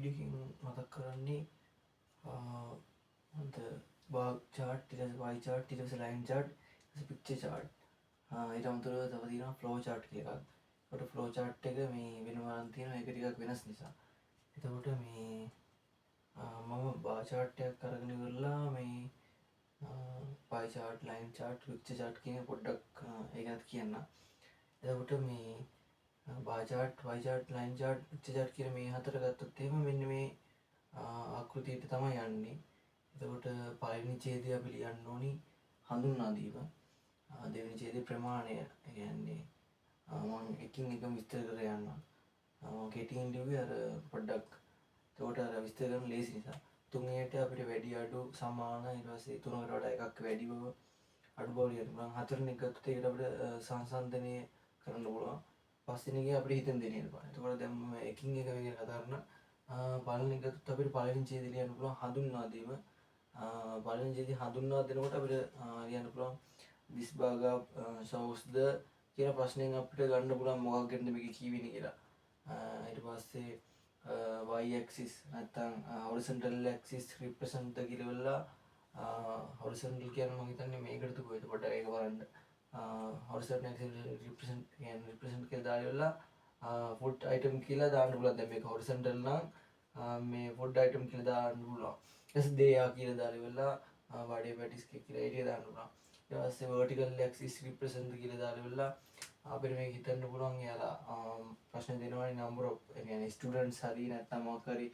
එකකින් මතක් කරන්නේ හොඳ බාග් චාට්, ඊට පස්සේ Y chart, ඊට පස්සේ line chart, ඊට පස්සේ picture chart. ඊට අමතරව තව තියෙනවා flow chart කියලා එකක්. ඒකට flow chart එක මේ වෙනම අරන් තියෙනවා, ඒක ටිකක් වෙනස් නිසා. එතකොට මේ මම bar chart එකක් අරගෙන ඉවරලා මේ pie chart, line chart, picture chart කියන පොඩ්ඩක් ඒක ගැන කියන්න. එතකොට මේ bar chart, pie chart, line chart, picture chart කියන මේ හතර ගත්තොත් එහෙම මෙන්න මේ ආකෘතියට තමයි යන්නේ. එතකොට පළවෙනි ඡේදය අපි ලියන්න ඕනි හඳුන්වා දීම. දෙවෙනි ඡේදයේ ප්‍රමාණය කියන්නේ මම එකින් එක විස්තර කර යන්නම්. කෙටියෙන් ලිව්වේ අර පොඩ්ඩක් එතකොට අර විස්තර කරන්න ලේසි නිසා. තුන්වෙනියට අපිට වැඩි අඩු සමාන, ඊට පස්සේ තුනකට වඩා එකක් වැඩි බව අඩු බව ලියන්න පුළුවන්. හතරවෙනි එක ගත්තොත් ඒකට අපිට සංසන්දනය කරන්න පුළුවන්. පස්වෙනි එකේ අපිට හිතෙන් දෙන්න පුළුවන්. එතකොට දැන් මම එකින් එක මේ ගැන කතා කරන පළවෙනි එක ගත්තොත් අපිට පළවෙනි ඡේදය ලියන්න පුළුවන් හඳුන්වා දීම. පළවෙනි ඡේදය හඳුන්වා දෙනකොට අපිට ලියන්න පුළුවන් this burger shows the කියන ප්‍රශ්නයෙන් අපිට ගන්න පුළුවන් මොකක් ගැනද මේක කියවෙන්නේ කියලා. ඊට පස්සේ y axis නැත්නම් horizontal axis represent ද කියලා වෙලා horizontal කියන්නේ මම හිතන්නේ මේකටද කොහෙද පොඩ්ඩක් ඒක බලන්න. horizontal axis represent කියලා දාලා food item කියලා දාන්න පුළුවන්. දැන් මේක horizontal නම් මේ food item කියලා දාන්න පුළුවන්. ඊට පස්සේ දෙයා කියලා දාලා වෙලා බඩේ පැටිස් කියලා ඒක දාන්න පුළුවන්. ඊට පස්සේ vertical axis represent කියලා දාලා වෙලා අපිට මේක හිතන්න පුළුවන් යාලා ප්‍රශ්න දෙනවනේ number of يعني students හරි නැත්නම් මොකක් හරි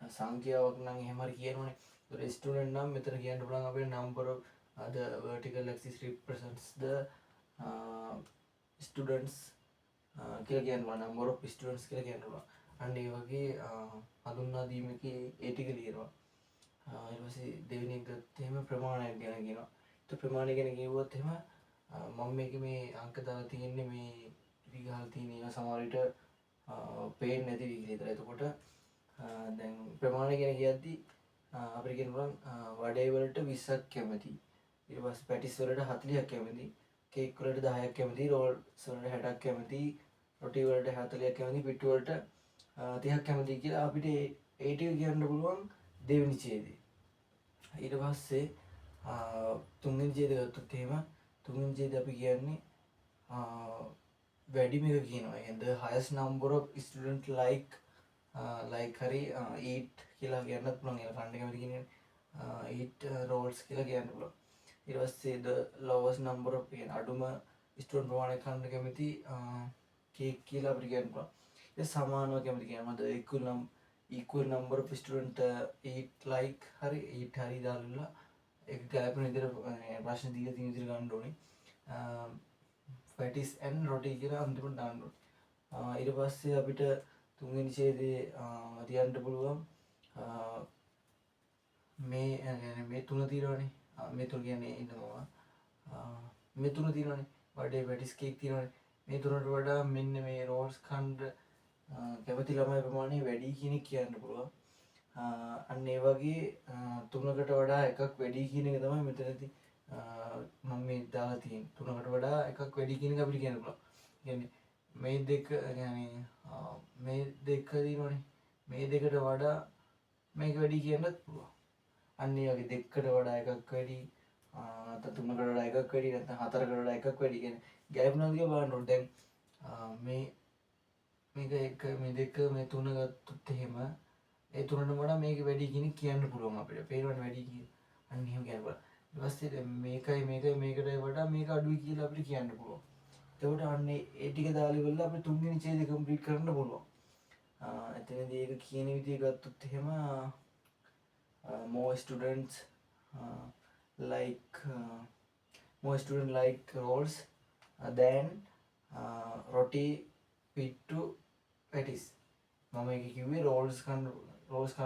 සංඛ්‍යාවක් නම් එහෙම හරි කියනවනේ. ඒතර student නම් මෙතන කියන්න පුළුවන් අපිට number of the vertical axis represents the students කියලා කියන්න පුළුවන්. number of students කියලා කියන්න පුළුවන්. අන්න ඒ වගේ හඳුන්වා දීමකේ ඒ ටික ලියනවා. ඊට පස්සේ දෙවෙනි එක ගත්තත් එහෙම ප්‍රමාණයක් ගැන කියනවා. ඒත් ප්‍රමාණය ගැන කිව්වොත් එහෙම මම මේකේ මේ අංක දාලා තියෙන්නේ මේ ඉරි ගහලා තියෙන ඒවා සමහර විට පේන්නේ නැති විදිහට. එතකොට දැන් ප්‍රමාණය ගැන කියද්දි අපිට කියන්න පුළුවන් වඩේ වලට 20ක් කැමති. ඊට පස්සේ පැටිස් වලට 40ක් කැමති. කේක් වලට 10ක් කැමති. රෝල්ස් වලට 60ක් කැමති. රොටි වලට 40ක් කැමති. පිට්ටු වලට 30ක් කැමති කියලා අපිට ඒ ටික කියන්න පුළුවන් දෙවෙනි ඡේදේ. ඊට පස්සේ තුන්වෙනි ඡේදය ගත්තොත් එහෙම තුන්වෙනි ඡේදය අපි කියන්නේ වැඩිම එක කියනවා. يعني the highest number of student like හරි eat කියලා කියන්නත් පුළුවන්. ඒක කන්න කැමති කියන්නේ eat rolls කියලා කියන්න පුළුවන්. ඊට පස්සේ the lowest number of يعني අඩුම student ප්‍රමාණයක් කන්න කැමති cake කියලා අපිට කියන්න පුළුවන්. ඒ සමානව කැමති කියනවා. the equal number of student eat like හරි eat හරි දාලා ඒක ගැලපෙන විදිහට ප්‍රශ්න දීලා තියෙන විදිහට ගන්න ඕනේ. පැටිස් and රොටි කියලා අන්තිමට දාන්න ඕනේ. ඊට පස්සේ අපිට තුන්වෙනි ඡේදයේ තියන්න පුළුවන් මේ තුන තියෙනවානේ. මේ තුන කියන්නේ ඉන්නවා. මේ තුන තියෙනවානේ. බඩේ පැටිස් කේක් තියෙනවානේ. මේ තුනට වඩා මෙන්න මේ රෝල්ස් කන්න කැමති ළමයි ප්‍රමාණය වැඩි කියන එක කියන්න පුළුවන්. අන්න ඒ වගේ තුනකට වඩා එකක් වැඩි කියන එක තමයි මෙතනදී මම මේ දාලා තියෙන්නේ. තුනකට වඩා එකක් වැඩි කියන එක අපිට කියන්න පුළුවන්. කියන්නේ මේ දෙක يعني මේ දෙක දිනවනේ. මේ දෙකට වඩා මේක වැඩි කියන්නත් පුළුවන්. අන්න ඒ වගේ දෙකකට වඩා එකක් වැඩි නැත්නම් තුනකට වඩා එකක් වැඩි නැත්නම් හතරකට වඩා එකක් වැඩි කියන්නේ ගැඹුරුනද කියලා බලන්න ඕනේ. දැන් මේක එක මේ දෙක මේ තුන ගත්තොත් එහෙම ඒ තුනට වඩා මේක වැඩි කියන කියන්න පුළුවන් අපිට. පේනවනේ වැඩි කියන. අන්න එහෙම කියන්න පුළුවන්. ඊට පස්සේ මේකයි මේකට වඩා මේක අඩුයි කියලා අපිට කියන්න පුළුවන්. එතකොට අන්න ඒ ටික දාලා ඉවරලා අපිට තුන්වෙනි ඡේදය කම්ප්ලීට් කරන්න පුළුවන්. එතනදී ඒක කියන විදිය ගත්තොත් එහෙම more students like rolls than roti pittu patties. මම ඒක කිව්වේ rolls කන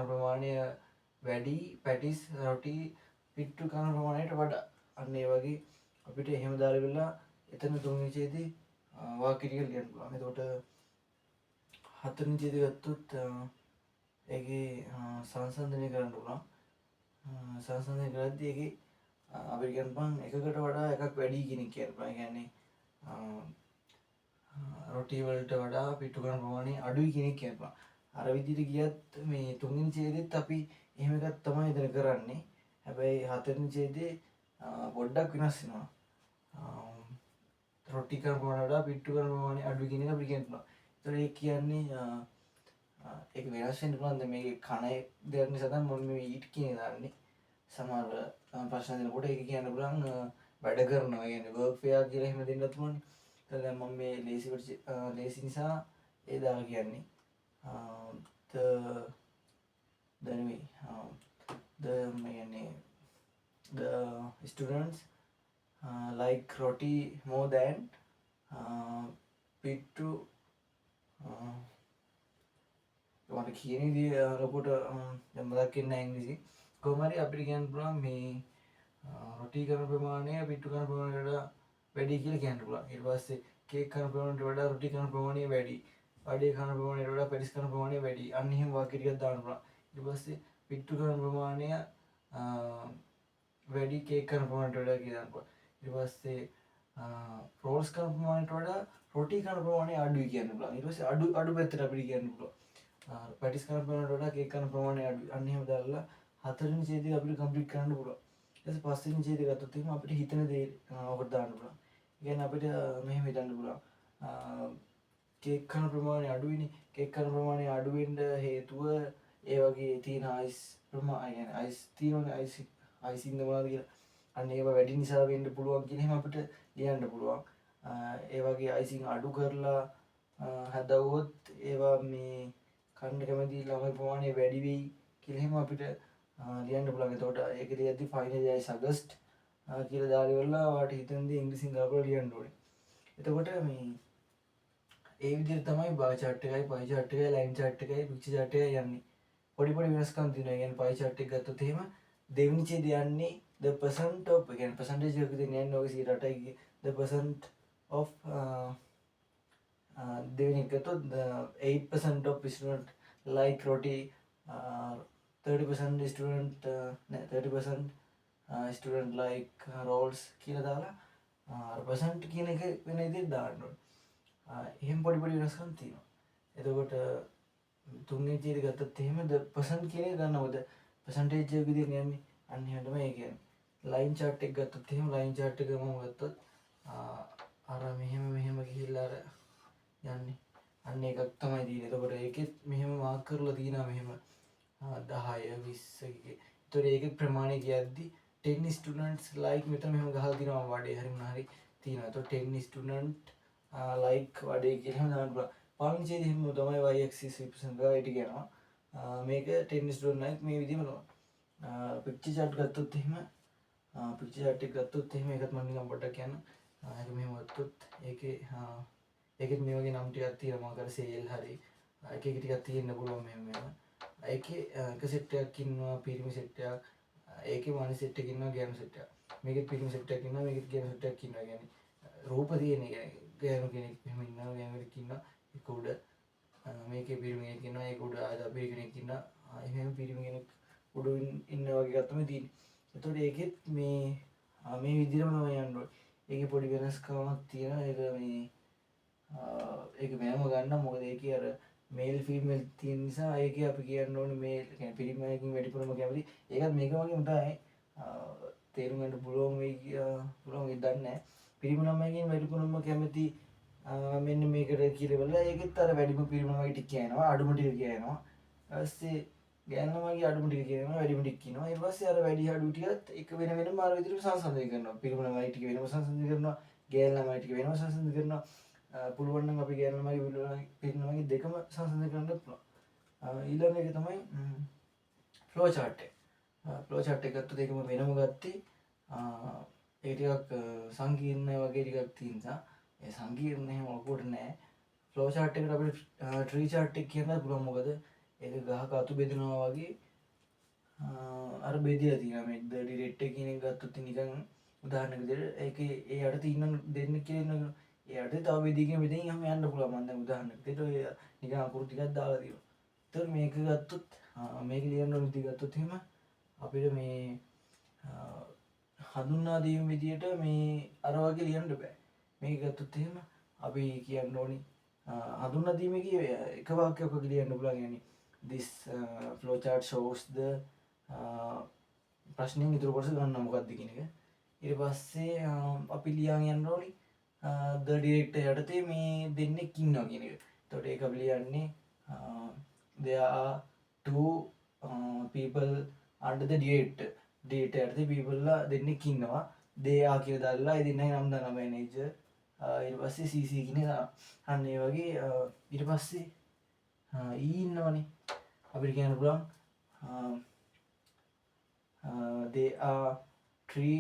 ප්‍රමාණය වැඩි පැටිස් රොටි පිට්ටු කන ප්‍රමාණයට වඩා. අන්න ඒ වගේ අපිට එහෙම දාලා ඉවරලා එතන තුන්වෙනි ඡේදේ වාක්‍ය ටික ලියන්න පුළුවන්. එතකොට හතරවෙනි ඡේදය ගත්තොත් ඒකේ සංසන්දනය කරන්න පුළුවන්. සංසන්දනය කරද්දී ඒකේ අපිට කියන්න පුළුවන් එකකට වඩා එකක් වැඩි කියන එක කියන්න පුළුවන්. ඒ කියන්නේ රොටි වලට වඩා පිට්ටු කරන ප්‍රමාණය අඩුයි කියන එක කියන්න පුළුවන්. අර විදිහට ගියත් මේ තුන්වෙනි ඡේදෙත් අපි එහෙම එකක් තමයි එතන කරන්නේ. හැබැයි හතරවෙනි ඡේදේ පොඩ්ඩක් වෙනස් වෙනවා. රොටි කරන ප්‍රමාණයට වඩා පිට්ටු කරන ප්‍රමාණය අඩු කියන එක අපිට කියන්න පුළුවන්. ඒතකොට ඒ කියන්නේ ඒක වෙනස් වෙන්න පුළුවන්. දැන් මේකේ කණ දෙයක් නිසා තමයි මම මේ ඊට කියන දාන්නේ. සමහර ප්‍රශ්න දෙනකොට ඒක කියන්න පුළුවන් වැඩ කරනවා. ඒ කියන්නේ වර්ක් ෆෙයා කියලා එහෙම දෙන්නත් පුළුවන්. ඒතකොට දැන් මම මේ ලේසි නිසා ඒ දාලා කියන්නේ. the anyway the students like roti more than pittu මට කියන විදිහ ලොකුට දැන් මතක් වෙන්නේ නැහැ ඉංග්‍රීසි. කොහොම හරි අපිට කියන්න පුළුවන් මේ රොටි කරන ප්‍රමාණය පිට්ටු කරන ප්‍රමාණයට වඩා වැඩි කියලා කියන්න පුළුවන්. ඊට පස්සේ කේක් කරන ප්‍රමාණයට වඩා රොටි කරන ප්‍රමාණය වැඩි. වඩේ කරන ප්‍රමාණයට වඩා පැටිස් කරන ප්‍රමාණය වැඩි. අන්න එහෙම වාක්‍ය ටිකක් දාන්න පුළුවන්. ඊට පස්සේ පිට්ටු කරන ප්‍රමාණය වැඩි කේක් කරන ප්‍රමාණයට වඩා කියලා දාන්න පුළුවන්. ඊට පස්සේ රෝල්ස් කරන ප්‍රමාණයට වඩා රොටි කරන ප්‍රමාණය අඩුයි කියන්න පුළුවන්. ඊට පස්සේ අඩු පැත්තට අපිට කියන්න පුළුවන්. පැටිස් කරන ප්‍රමාණයට වඩා කේක් කරන ප්‍රමාණය අඩුයි. අන්න එහෙම දාලා හතරවෙනි ඡේදය අපිට කම්ප්ලීට් කරන්න පුළුවන්. ඊට පස්සේ පස්වෙනි ඡේදය ගත්තොත් එහෙම අපිට හිතන දේ ඔකට දාන්න පුළුවන්. ඒ කියන්නේ අපිට මෙහෙම හිතන්න පුළුවන්. කේක් කරන ප්‍රමාණය අඩුයිනේ. කේක් කරන ප්‍රමාණය අඩු වෙන්න හේතුව ඒ වගේ තියෙන අයිස් ප්‍රමාණය. يعني අයිස් තියෙනවනේ අයිස් ඉන්න මොනවද කියලා. අන්න ඒව වැඩි නිසා වෙන්න පුළුවන් කියන එහෙම අපිට ලියන්න පුළුවන්. ඒ වගේ අයිසින් අඩු කරලා හදවුවොත් ඒවා මේ කන්න කැමති ළමයි ප්‍රමාණය වැඩි වෙයි කියලා එහෙම අපිට ලියන්න පුළුවන්. එතකොට ඒක ලියද්දි ෆයිනල් අයිස් අගස්ට් කියලා දාලා ඉවරලා ඔයාලට හිතෙන දේ ඉංග්‍රීසියෙන් දාලා ලියන්න ඕනේ. එතකොට මේ ඒ විදිහට තමයි බාර් chart එකයි පයි chart එකයි ලයින් chart එකයි පික්චර් chart එකයි යන්නේ. පොඩි වෙනස්කම් තියෙනවා. يعني පයි chart එක ගත්තොත් එහෙම දෙවෙනි ඡේදය යන්නේ the percent of يعني percentage එක දෙන්නේ යන්නේ ඔය 108යි the percent of දෙවෙනි එක ගත්තොත් 8% of student like roti 30% student 30% student like rolls කියලා දාලා percent කියන එක වෙන විදිහට දාන්න ඕනේ. එහෙම පොඩි වෙනස්කම් තියෙනවා. එතකොට තුන්වෙනි ඡේදය ගත්තත් එහෙම the percent කියන එක ගන්නවද percentage එක විදිහට යන්නේ. අන්න එහෙම තමයි ඒ කියන්නේ. ලයින් chart එක ගත්තොත් එහෙම ලයින් chart එක මම ගත්තොත් අර මෙහෙම ගිහිල්ලා අර යන්නේ. අන්න එකක් තමයි තියෙන්නේ. එතකොට ඒකෙත් මෙහෙම මාක් කරලා තියෙනවා මෙහෙම 10 20 එකේ. ඒතකොට ඒකේ ප්‍රමාණය කියද්දි 10 students like මෙතන මෙහෙම ගහලා තියෙනවා වඩේ හරි මොනවා හරි තියෙනවා. එතකොට 10 student like වඩේ කියලා එහෙම දාන්න පුළුවන්. පළවෙනි ඡේදෙ එහෙම තමයි y axis represent කරලා ඒටි කියනවා. මේක 10 student like මේ විදිහම තමයි. පික්චර් chart ගත්තොත් එහෙම පික්චර් chart එක ගත්තොත් එහෙම ඒකත් මම නිකන් පොඩ්ඩක් කියන්න. ඒක මෙහෙම ගත්තොත් ඒකෙත් මේ වගේ නම් ටිකක් තියෙනවා. මම කර සේල් හරි එක එක ටිකක් තියෙන්න පුළුවන් මෙහෙම. ඒකේ එක සෙට් එකක් ඉන්නවා පිරිමි සෙට් එකක්. ඒකේ මානි සෙට් එකක් ඉන්නවා ගෑනු සෙට් එකක්. මේකෙත් පිරිමි සෙට් එකක් ඉන්නවා මේකෙත් ගෑනු සෙට් එකක් ඉන්නවා. يعني රූප තියෙන එක ගෑනු කෙනෙක් මෙහෙම ඉන්නවා ගෑනු කෙනෙක් ඉන්නවා ඒක උඩ මේකේ පිරිමි කෙනෙක් ඉන්නවා ඒක උඩ ආයෙත් අපේ කෙනෙක් ඉන්නවා එහෙම පිරිමි කෙනෙක් උඩ ඉන්න වගේ එකක් තමයි තියෙන්නේ. එතකොට ඒකෙත් මේ විදිහටම තමයි යන්න ඕනේ. ඒකේ පොඩි වෙනස්කමක් තියෙනවා. ඒක මේ ඒක මෑම ගන්න මොකද ඒකේ අර මේල් ෆීමේල් තියෙන නිසා ඒකේ අපි කියන්න ඕනේ මේල් කියන්නේ පිරිමියකින් වැඩිපුරම කැමති. ඒකත් මේක වගේම තමයි තේරුම් ගන්න පුළුවන් වෙයි පුළුවන් වෙයි දන්නේ නැහැ. පිරිමි ළමයිකින් වැඩිපුරම කැමති මෙන්න මේකට කියලා බලලා ඒකෙත් අර වැඩිම පිරිමි ළමයි ටික කියනවා අඩුම ටික කියනවා. ඊපස්සේ ගෑනු ළමයිගේ අඩුම ටික කියනවා වැඩිම ටික කියනවා. ඊට පස්සේ අර වැඩි අඩු ටිකත් එක වෙනම අර විදිහට සංසන්දනය කරනවා. පිරිමි ළමයි ටික වෙනම සංසන්දනය කරනවා. ගෑනු ළමයි ටික වෙනම සංසන්දනය කරනවා. පුළුවන් නම් අපි ගෑනු ළමයි පිරිමි ළමයි දෙකම සංසන්දනය කරන්න පුළුවන්. ඊළඟ එක තමයි ෆ්ලෝ chart එක. ෆ්ලෝ chart එක ගත්තොත් ඒකම වෙනම ගත්තේ ඒ ටිකක් සංකීර්ණ වගේ ටිකක් තියෙන නිසා ඒ සංකීර්ණ එහෙම ලොකුවට නෑ. ෆ්ලෝ chart එකට අපිට ට්‍රී chart එක කියන්නත් පුළුවන්. මොකද ඒක ගහක අතු බෙදනවා වගේ අර බෙදලා තියෙනවා. මේ ඩිරෙක්ට් එක කියන එක ගත්තොත් නිකන් උදාහරණයක් විදිහට ඒකේ ඒ යට ඉන්න දෙන්න කියන ඒ යට තව බෙදීගෙන යන්න පුළුවන්. මම දැන් උදාහරණයක් විදිහට ඔය නිකන් අකුරු ටිකක් දාලා තියෙනවා. ඒතර මේක ගත්තොත් මේක ලියන්න ඕන විදිහ ගත්තොත් එහෙම අපිට මේ හඳුන්වා දීම විදියට මේ අර වගේ ලියන්න බෑ. මේක ගත්තොත් එහෙම අපි කියන්න ඕනි හඳුන්වා දීමේදී එක වාක්‍යයක් ඔක ලියන්න පුළුවන්. يعني this flow chart shows the ප්‍රශ්නෙන් ඉතුරු කොටස ගන්න මොකක්ද කියන එක. ඊට පස්සේ අපි ලියන් යන්න ඕනි the director යටතේ මේ දෙන්නෙක් ඉන්නවා කියන එක. එතකොට ඒක අපි ලියන්නේ there are two people under the director. director යටතේ people ලා දෙන්නෙක් ඉන්නවා. they are කියලා දාලා ඒ දෙන්නගේ නම් දානවා manager. ඊට පස්සේ CC කියන එක දානවා. අන්න ඒ වගේ ඊට පස්සේ E ඉන්නවනේ. අපිට කියන්න පුළුවන් they are three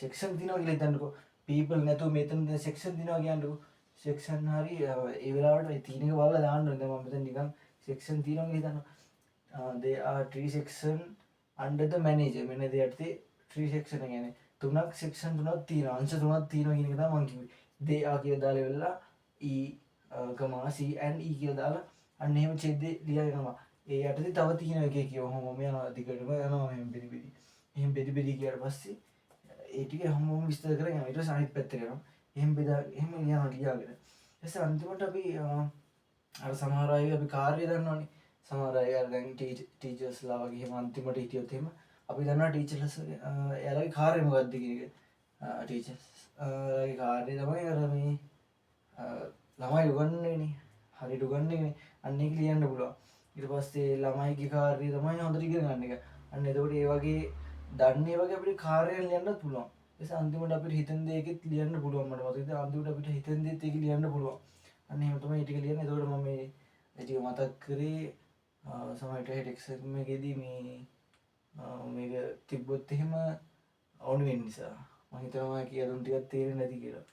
section තියෙනවා කියලා හිතන්නකෝ. people නැතුව මෙතන දැන් section තියෙනවා කියන්නකෝ. section හරි ඒ වෙලාවට මේ තීනක බලලා දාන්න ඕනේ. දැන් මම මෙතන නිකන් section තියෙනවා කියලා හිතන්නවා. they are three section under the manager. මෙන්න දෙයටදී three section කියන්නේ තුනක් section තුනක් තියෙනවා. අංශ තුනක් තියෙනවා කියන එක තමයි මම කිව්වේ. they are කියලා දාලා ඉවරලා E, C and E කියලා දාලා අන්න එහෙම ඡේදේ ලියලා යනවා. ඒ යටතේ තව තියෙන එකේ කියවම මම යනවා දිගටම යනවා මෙහෙම බෙදි බෙදි. එහෙම බෙදි බෙදි ගියාට පස්සේ ඒ ටික හැමෝම විස්තර කරගෙන යනවා. ඊට පස්සේ අනිත් පැත්තට යනවා. එහෙම බෙදා එහෙම යනවා ලියාගෙන. ඊටසේ අන්තිමට අපි අර සමහර අය අපි කාර්ය දන්නවනේ. සමහර අය අර දැන් ටීචර්ස්ලා වගේ එහෙම අන්තිමට හිටියොත් එහෙම අපි දන්නවා ටීචර්ස් එයාලගේ කාර්යය මොකක්ද කියන එක. ටීචර්ස් ලාගේ කාර්යය තමයි අර මේ ළමයි උගන්වන්නේනේ. හරියට උගන්වන්නේ අන්න ඒක ලියන්න පුළුවන්. ඊට පස්සේ ළමයිගේ කාර්යය තමයි හොඳට ඉගෙන ගන්න එක. අන්න එතකොට ඒ වගේ දන්නේ වගේ අපිට කාර්යයන් ලියන්නත් පුළුවන්. ඒස අන්තිමට අපිට හිතෙන දේකෙත් ලියන්න පුළුවන්. මට මතකද අන්තිමට අපිට හිතෙන දේත් ඒක ලියන්න පුළුවන්. අන්න එහෙම තමයි ටික ලියන්නේ. එතකොට මම මේ ටික මතක් කරේ සමහරට හෙට එක්සෑම් එකේදී මේක තිබ්බොත් එහෙම ඕන වෙන නිසා මම හිතනවා කියලා දුන් ටිකක් තේරෙන්නේ නැති කියලා.